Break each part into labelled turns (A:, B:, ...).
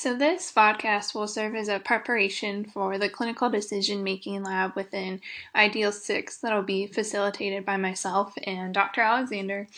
A: So this Vodcast will serve as a preparation for the clinical decision-making lab within Ideal 6 that'll be facilitated by myself and Dr. Alexander.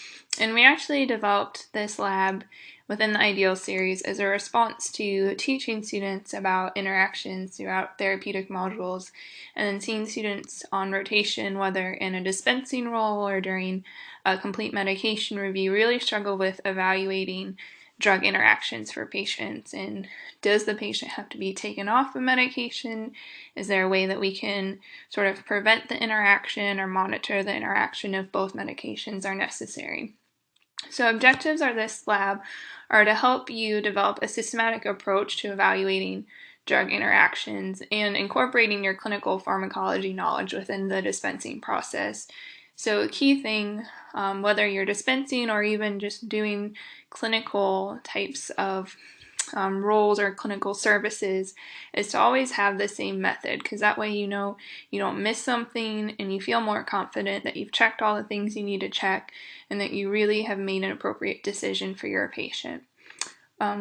A: And we actually developed this lab within the Ideal series as a response to teaching students about interactions throughout therapeutic modules and then seeing students on rotation, whether in a dispensing role or during a complete medication review, really struggle with evaluating drug interactions for patients. And does the patient have to be taken off of medication? Is there a way that we can sort of prevent the interaction or monitor the interaction if both medications are necessary? So objectives of this lab are to help you develop a systematic approach to evaluating drug interactions and incorporating your clinical pharmacology knowledge within the dispensing process. So a key thing, whether you're dispensing or even just doing clinical types of roles or clinical services, is to always have the same method, because that way you know you don't miss something and you feel more confident that you've checked all the things you need to check and that you really have made an appropriate decision for your patient.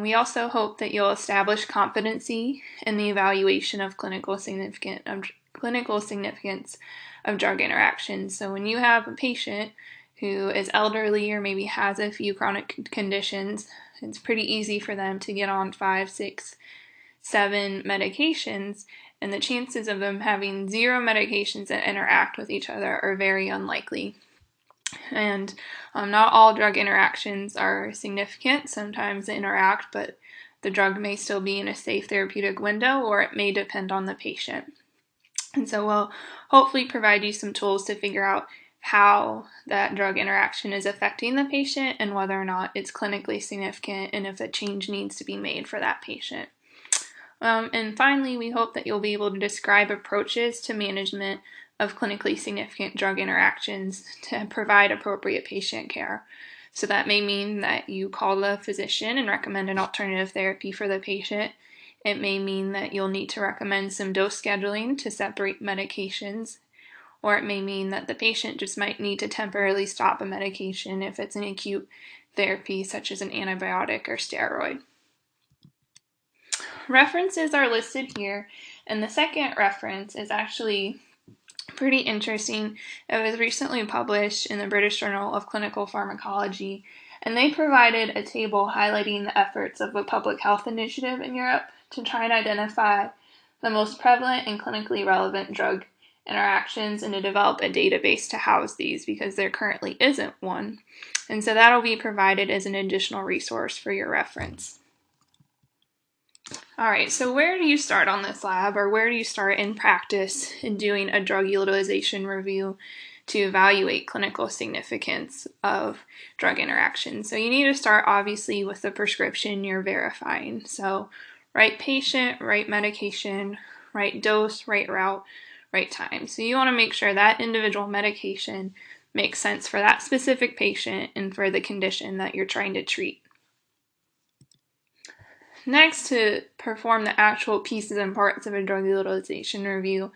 A: We also hope that you'll establish competency in the evaluation of clinical significance of drug interactions. So when you have a patient who is elderly or maybe has a few chronic conditions, it's pretty easy for them to get on 5, 6, 7 medications, and the chances of them having 0 medications that interact with each other are very unlikely. And not all drug interactions are significant. Sometimes they interact, but the drug may still be in a safe therapeutic window, or it may depend on the patient. And so we'll hopefully provide you some tools to figure out how that drug interaction is affecting the patient and whether or not it's clinically significant and if a change needs to be made for that patient. And finally, we hope that you'll be able to describe approaches to management of clinically significant drug interactions to provide appropriate patient care. So that may mean that you call the physician and recommend an alternative therapy for the patient. It may mean that you'll need to recommend some dose scheduling to separate medications, or it may mean that the patient just might need to temporarily stop a medication if it's an acute therapy such as an antibiotic or steroid. References are listed here, and the second reference is actually pretty interesting. It was recently published in the British Journal of Clinical Pharmacology, and they provided a table highlighting the efforts of a public health initiative in Europe to try and identify the most prevalent and clinically relevant drug interactions and to develop a database to house these, because there currently isn't one. And so that'll be provided as an additional resource for your reference. All right, so where do you start on this lab, or where do you start in practice in doing a drug utilization review to evaluate clinical significance of drug interactions? So you need to start obviously with the prescription you're verifying. So right patient, right medication, right dose, right route, right time. So you want to make sure that individual medication makes sense for that specific patient and for the condition that you're trying to treat. Next, to perform the actual pieces and parts of a drug utilization review,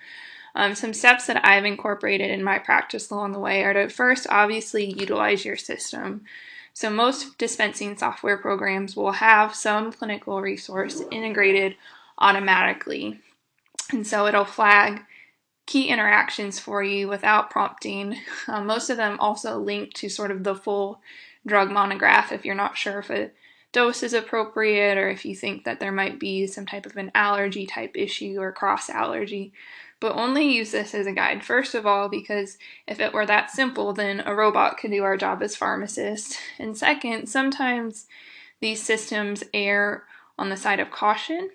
A: some steps that I've incorporated in my practice along the way are to first obviously utilize your system. So most dispensing software programs will have some clinical resource integrated automatically. And so it'll flag key interactions for you without prompting. Most of them also link to sort of the full drug monograph if you're not sure if a dose is appropriate or if you think that there might be some type of an allergy type issue or cross allergy. But only use this as a guide, first of all, because if it were that simple, then a robot could do our job as pharmacists. And second, sometimes these systems err on the side of caution.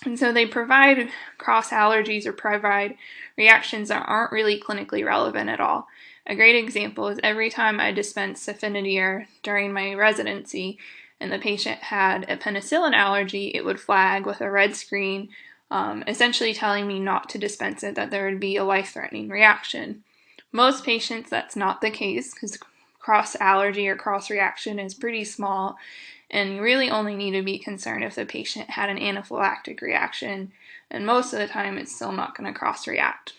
A: And so they provide cross allergies or provide reactions that aren't really clinically relevant at all. A great example is every time I dispensed Safenadine during my residency and the patient had a penicillin allergy, it would flag with a red screen, essentially telling me not to dispense it, that there would be a life-threatening reaction. Most patients, that's not the case, because cross allergy or cross reaction is pretty small, and you really only need to be concerned if the patient had an anaphylactic reaction, and most of the time it's still not going to cross-react.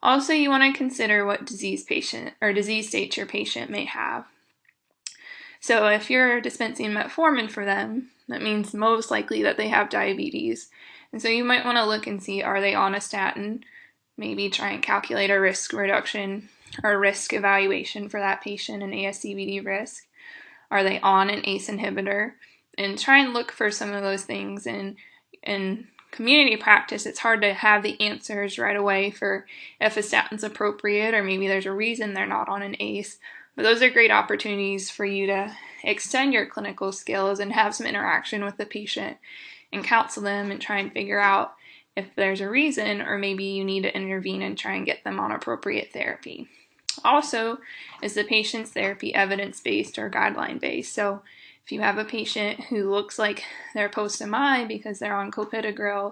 A: Also, you want to consider what disease state your patient may have. So if you're dispensing metformin for them, that means most likely that they have diabetes. And so you might want to look and see, are they on a statin? Maybe try and calculate a risk reduction or risk evaluation for that patient, an ASCVD risk. Are they on an ACE inhibitor? And try and look for some of those things. And in community practice, it's hard to have the answers right away for if a statin's appropriate, or maybe there's a reason they're not on an ACE. But those are great opportunities for you to extend your clinical skills and have some interaction with the patient and counsel them and try and figure out if there's a reason, or maybe you need to intervene and try and get them on appropriate therapy. Also, is the patient's therapy evidence-based or guideline-based? So if you have a patient who looks like they're post-MI because they're on clopidogrel,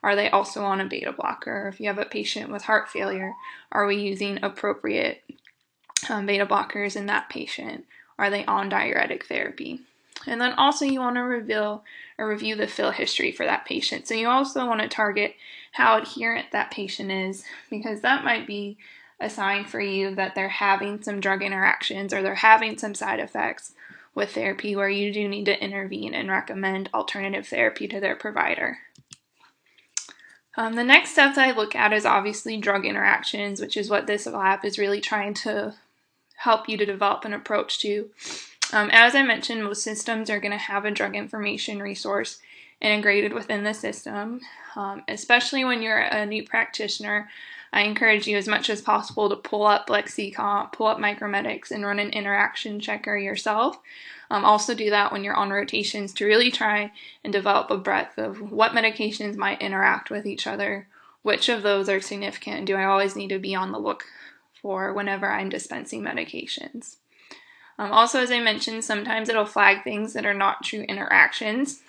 A: are they also on a beta blocker? If you have a patient with heart failure, are we using appropriate beta blockers in that patient? Are they on diuretic therapy? And then also you want to review the fill history for that patient. So you also want to target how adherent that patient is, because that might be a sign for you that they're having some drug interactions or they're having some side effects with therapy where you do need to intervene and recommend alternative therapy to their provider. The next step that I look at is obviously drug interactions, which is what this lab is really trying to help you to develop an approach to. As I mentioned, most systems are going to have a drug information resource integrated within the system. Especially when you're a new practitioner, I encourage you as much as possible to pull up LexiComp, pull up Micromedics, and run an interaction checker yourself. Also do that when you're on rotations to really try and develop a breadth of what medications might interact with each other, which of those are significant, and do I always need to be on the look for whenever I'm dispensing medications. Also, as I mentioned, sometimes it'll flag things that are not true interactions.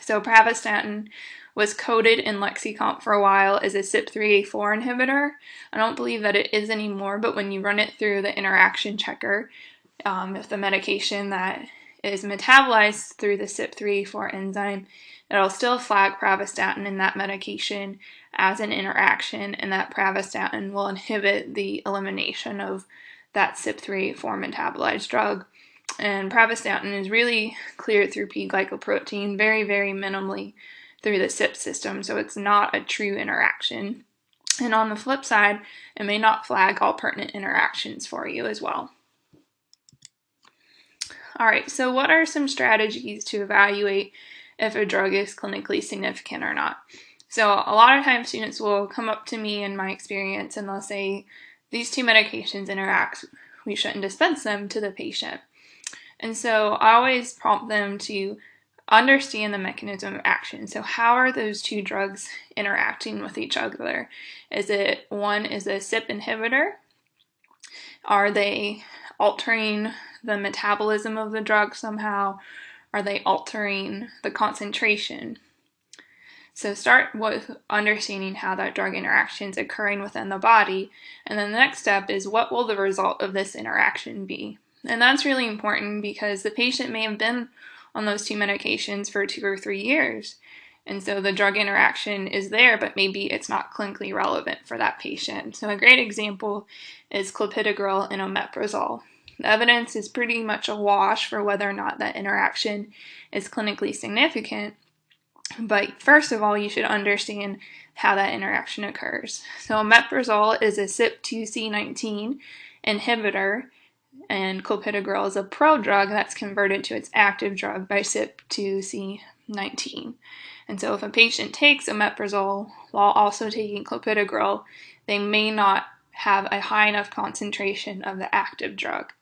A: So pravastatin was coded in LexiComp for a while as a CYP3A4 inhibitor. I don't believe that it is anymore, but when you run it through the interaction checker, if the medication that is metabolized through the CYP3A4 enzyme, it'll still flag pravastatin in that medication as an interaction, and that pravastatin will inhibit the elimination of that CYP3A4 metabolized drug. And pravastatin is really cleared through P-glycoprotein very, very minimally through the CYP system, so it's not a true interaction. And on the flip side, it may not flag all pertinent interactions for you as well. All right, so what are some strategies to evaluate if a drug is clinically significant or not? So a lot of times students will come up to me in my experience and they'll say, these two medications interact, we shouldn't dispense them to the patient. And so I always prompt them to understand the mechanism of action. So how are those two drugs interacting with each other? Is it one is a CYP inhibitor? Are they altering the metabolism of the drug somehow? Are they altering the concentration? So start with understanding how that drug interaction is occurring within the body. And then the next step is, what will the result of this interaction be? And that's really important because the patient may have been on those two medications for 2 or 3 years. And so the drug interaction is there, but maybe it's not clinically relevant for that patient. So a great example is clopidogrel and omeprazole. The evidence is pretty much a wash for whether or not that interaction is clinically significant. But first of all, you should understand how that interaction occurs. So omeprazole is a CYP2C19 inhibitor, and clopidogrel is a prodrug that's converted to its active drug by CYP2C19. And so if a patient takes omeprazole while also taking clopidogrel, they may not have a high enough concentration of the active drug.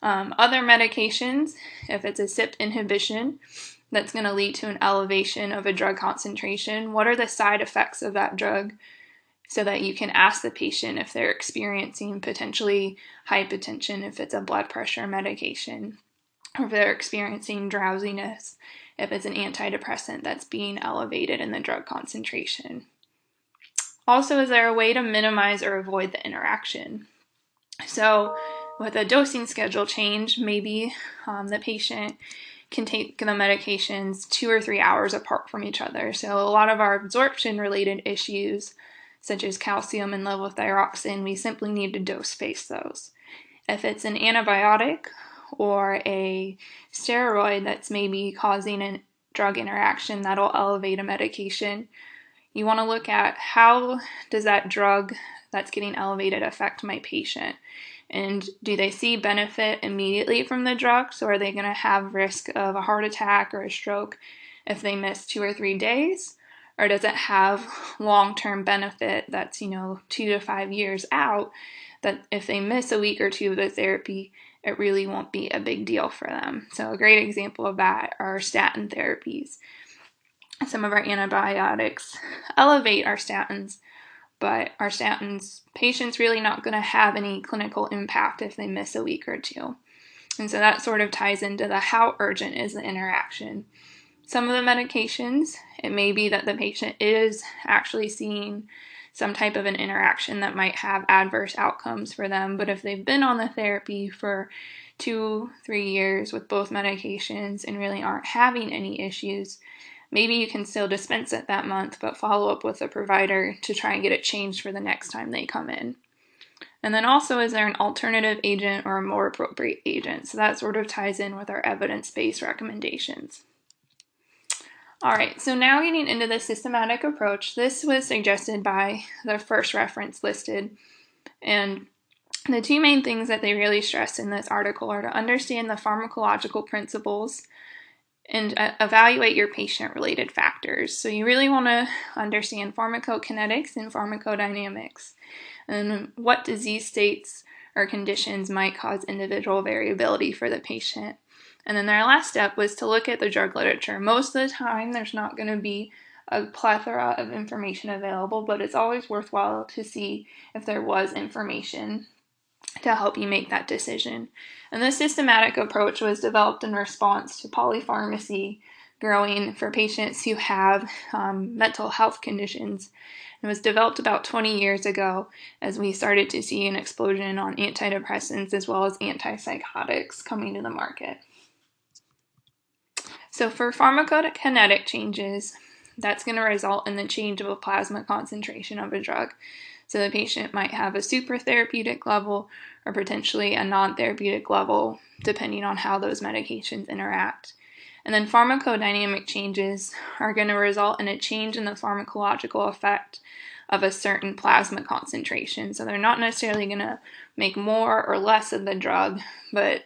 A: Other medications, if it's a CYP inhibition, that's going to lead to an elevation of a drug concentration. What are the side effects of that drug? So that you can ask the patient if they're experiencing potentially hypotension, if it's a blood pressure medication, or if they're experiencing drowsiness, if it's an antidepressant that's being elevated in the drug concentration. Also, is there a way to minimize or avoid the interaction? So with a dosing schedule change, maybe the patient can take the medications 2 or 3 hours apart from each other. So a lot of our absorption-related issues, such as calcium and levothyroxine, we simply need to dose space those. If it's an antibiotic or a steroid that's maybe causing a drug interaction that'll elevate a medication, you want to look at how does that drug that's getting elevated affect my patient? And do they see benefit immediately from the drugs, or are they going to have risk of a heart attack or a stroke if they miss 2 or 3 days? Or does it have long-term benefit that's, 2 to 5 years out, that if they miss a week or two of the therapy, it really won't be a big deal for them? So a great example of that are statin therapies. Some of our antibiotics elevate our statins, but our statins, patients really not going to have any clinical impact if they miss a week or two. And so that sort of ties into the how urgent is the interaction. Some of the medications, it may be that the patient is actually seeing some type of an interaction that might have adverse outcomes for them, but if they've been on the therapy for 2-3 years with both medications and really aren't having any issues, maybe you can still dispense it that month, but follow up with the provider to try and get it changed for the next time they come in. And then also, is there an alternative agent or a more appropriate agent? So that sort of ties in with our evidence-based recommendations. All right, so now getting into the systematic approach, this was suggested by the first reference listed. And the two main things that they really stress in this article are to understand the pharmacological principles and evaluate your patient-related factors. So you really want to understand pharmacokinetics and pharmacodynamics, and what disease states or conditions might cause individual variability for the patient. And then their last step was to look at the drug literature. Most of the time, there's not going to be a plethora of information available, but it's always worthwhile to see if there was information to help you make that decision. And this systematic approach was developed in response to polypharmacy growing for patients who have mental health conditions. It was developed about 20 years ago as we started to see an explosion on antidepressants as well as antipsychotics coming to the market. So for pharmacokinetic changes, that's going to result in the change of a plasma concentration of a drug. So the patient might have a super therapeutic level or potentially a non-therapeutic level, depending on how those medications interact. And then pharmacodynamic changes are going to result in a change in the pharmacological effect of a certain plasma concentration. So they're not necessarily going to make more or less of the drug, but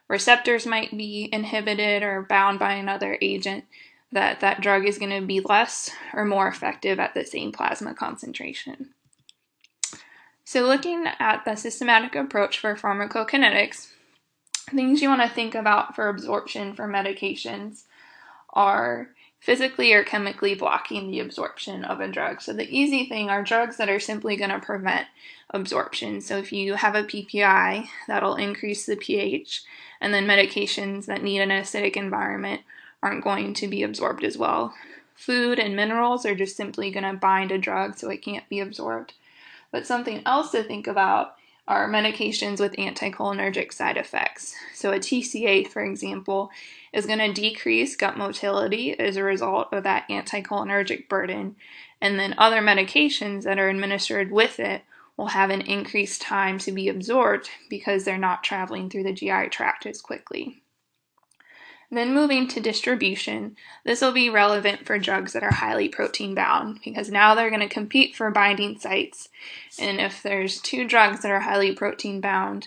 A: receptors might be inhibited or bound by another agent, that drug is going to be less or more effective at the same plasma concentration. So looking at the systematic approach for pharmacokinetics, things you want to think about for absorption for medications are physically or chemically blocking the absorption of a drug. So the easy thing are drugs that are simply going to prevent absorption. So if you have a PPI, that'll increase the pH, and then medications that need an acidic environment aren't going to be absorbed as well. Food and minerals are just simply going to bind a drug so it can't be absorbed. But something else to think about are medications with anticholinergic side effects. So a TCA, for example, is going to decrease gut motility as a result of that anticholinergic burden, and then other medications that are administered with it will have an increased time to be absorbed because they're not traveling through the GI tract as quickly. Then moving to distribution, this will be relevant for drugs that are highly protein bound because now they're going to compete for binding sites. And if there's two drugs that are highly protein bound,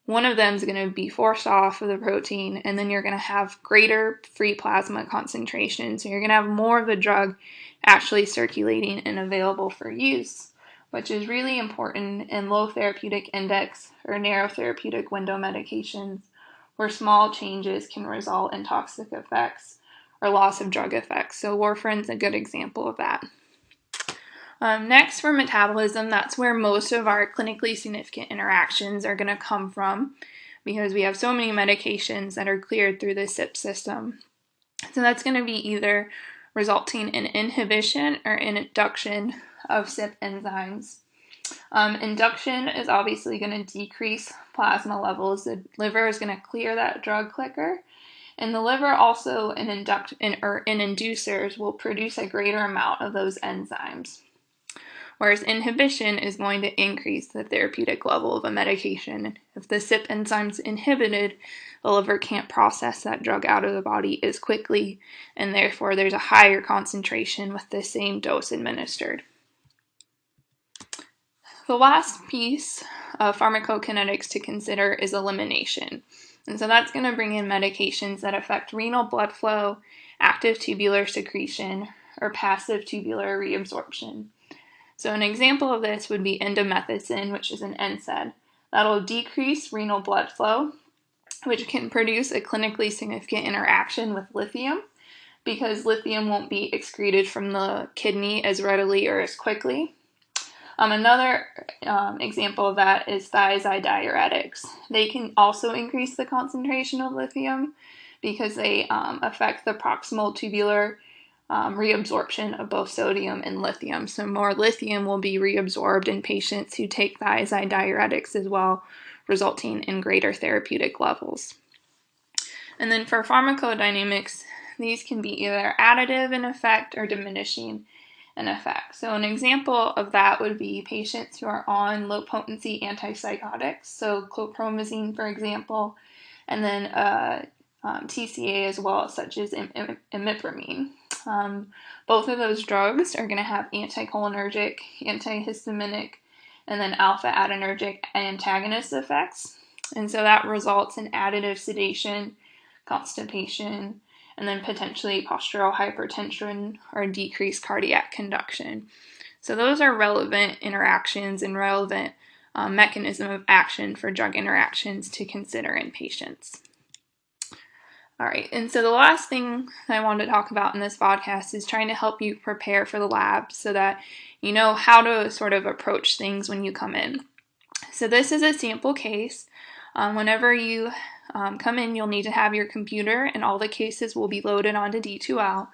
A: one of them is going to be forced off of the protein, and then you're going to have greater free plasma concentration. So you're going to have more of the drug actually circulating and available for use, which is really important in low therapeutic index or narrow therapeutic window medications, where small changes can result in toxic effects or loss of drug effects. So warfarin's a good example of that. Next, for metabolism, that's where most of our clinically significant interactions are going to come from because we have so many medications that are cleared through the CYP system. So that's going to be either resulting in inhibition or induction of CYP enzymes. Induction is obviously going to decrease plasma levels. The liver is going to clear that drug quicker, and the liver also in inducers will produce a greater amount of those enzymes. whereas inhibition is going to increase the therapeutic level of a medication. If the CYP enzyme's inhibited, the liver can't process that drug out of the body as quickly, and therefore there's a higher concentration with the same dose administered. The last piece of pharmacokinetics to consider is elimination. And so that's going to bring in medications that affect renal blood flow, active tubular secretion, or passive tubular reabsorption. So an example of this would be indomethacin, which is an NSAID. That'll decrease renal blood flow, which can produce a clinically significant interaction with lithium, because lithium won't be excreted from the kidney as readily or as quickly. Another example of that is thiazide diuretics. They can also increase the concentration of lithium because they affect the proximal tubular reabsorption of both sodium and lithium. So more lithium will be reabsorbed in patients who take thiazide diuretics as well, resulting in greater therapeutic levels. And then for pharmacodynamics, these can be either additive in effect or diminishing in effect. So an example of that would be patients who are on low-potency antipsychotics, so chlorpromazine, for example, and then TCA as well, such as imipramine. Both of those drugs are going to have anticholinergic, antihistaminic, and then alpha-adrenergic antagonist effects. And so that results in additive sedation, constipation, and then potentially postural hypertension or decreased cardiac conduction. So those are relevant interactions and relevant mechanism of action for drug interactions to consider in patients. All right, and so the last thing I wanted to talk about in this podcast is trying to help you prepare for the lab so that you know how to sort of approach things when you come in. So this is a sample case. Whenever you come in, you'll need to have your computer, and all the cases will be loaded onto D2L.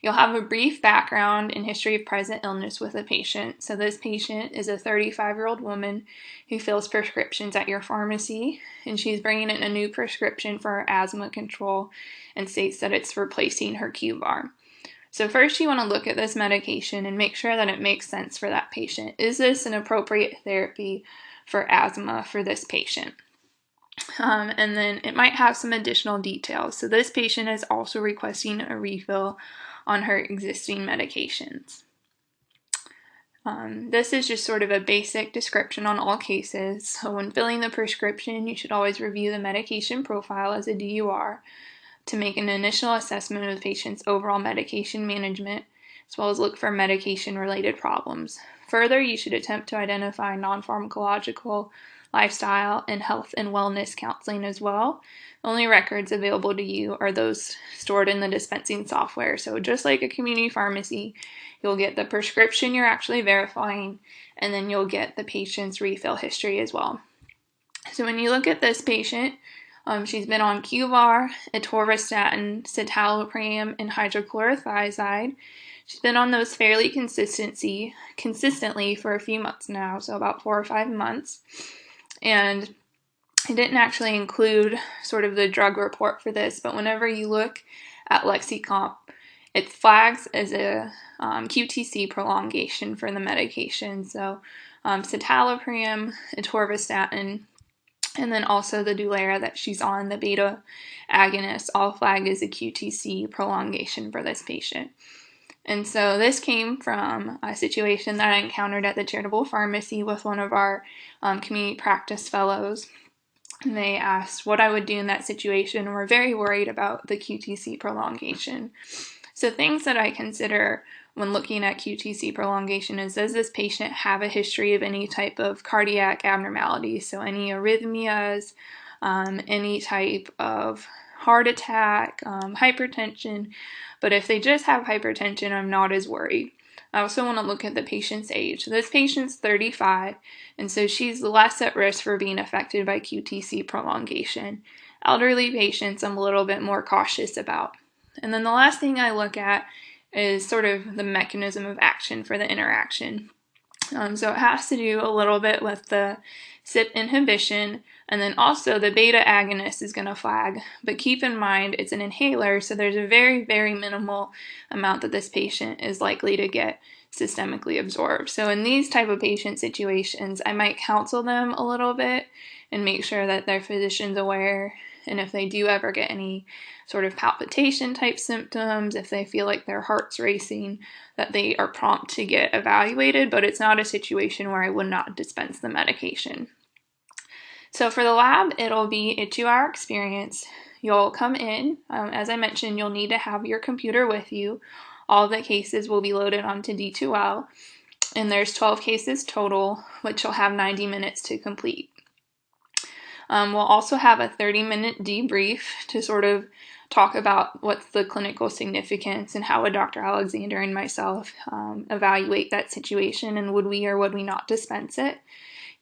A: You'll have a brief background and history of present illness with the patient. So this patient is a 35-year-old woman who fills prescriptions at your pharmacy, and she's bringing in a new prescription for her asthma control and states that it's replacing her Q-bar. So first you want to look at this medication and make sure that it makes sense for that patient. Is this an appropriate therapy for asthma for this patient? And then it might have some additional details. So this patient is also requesting a refill on her existing medications. This is just sort of a basic description on all cases. So when filling the prescription, you should always review the medication profile as a DUR to make an initial assessment of the patient's overall medication management, as well as look for medication-related problems. Further, you should attempt to identify non-pharmacological, lifestyle, and health and wellness counseling as well. The only records available to you are those stored in the dispensing software. So just like a community pharmacy, you'll get the prescription you're actually verifying, and then you'll get the patient's refill history as well. So when you look at this patient, she's been on Q-bar, atorvastatin, citalopram, and hydrochlorothiazide. She's been on those fairly consistently for a few months now, so about 4 or 5 months. And I didn't actually include sort of the drug report for this, but whenever you look at LexiComp, it flags as a QTC prolongation for the medication. So citalopram, atorvastatin, and then also the Dulera that she's on, the beta agonist, all flagged as a QTC prolongation for this patient. And so this came from a situation that I encountered at the charitable pharmacy with one of our community practice fellows. And they asked what I would do in that situation and were very worried about the QTC prolongation. So things that I consider when looking at QTC prolongation is, does this patient have a history of any type of cardiac abnormality? So any arrhythmias, any type of heart attack, hypertension. But if they just have hypertension, I'm not as worried. I also want to look at the patient's age. So this patient's 35, and so she's less at risk for being affected by QTC prolongation. Elderly patients, I'm a little bit more cautious about. And then the last thing I look at is sort of the mechanism of action for the interaction. So it has to do a little bit with the CYP inhibition, and then also the beta agonist is going to flag. But keep in mind, it's an inhaler, so there's a very, very minimal amount that this patient is likely to get systemically absorbed. So in these type of patient situations, I might counsel them a little bit and make sure that their physician's aware. And if they do ever get any sort of palpitation type symptoms, if they feel like their heart's racing, that they are prompt to get evaluated, but it's not a situation where I would not dispense the medication. So for the lab, it'll be a 2-hour experience. You'll come in. As I mentioned, you'll need to have your computer with you. All the cases will be loaded onto D2L, and there's 12 cases total, which will have 90 minutes to complete. We'll also have a 30-minute debrief to sort of talk about what's the clinical significance and how would Dr. Alexander and myself evaluate that situation, and would we or would we not dispense it.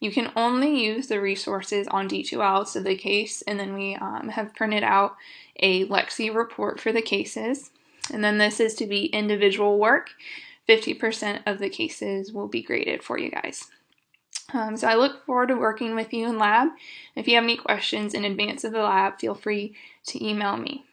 A: You can only use the resources on D2L, so the case, and then we have printed out a Lexi report for the cases. And then this is to be individual work. 50% of the cases will be graded for you guys. So I look forward to working with you in lab. If you have any questions in advance of the lab, feel free to email me.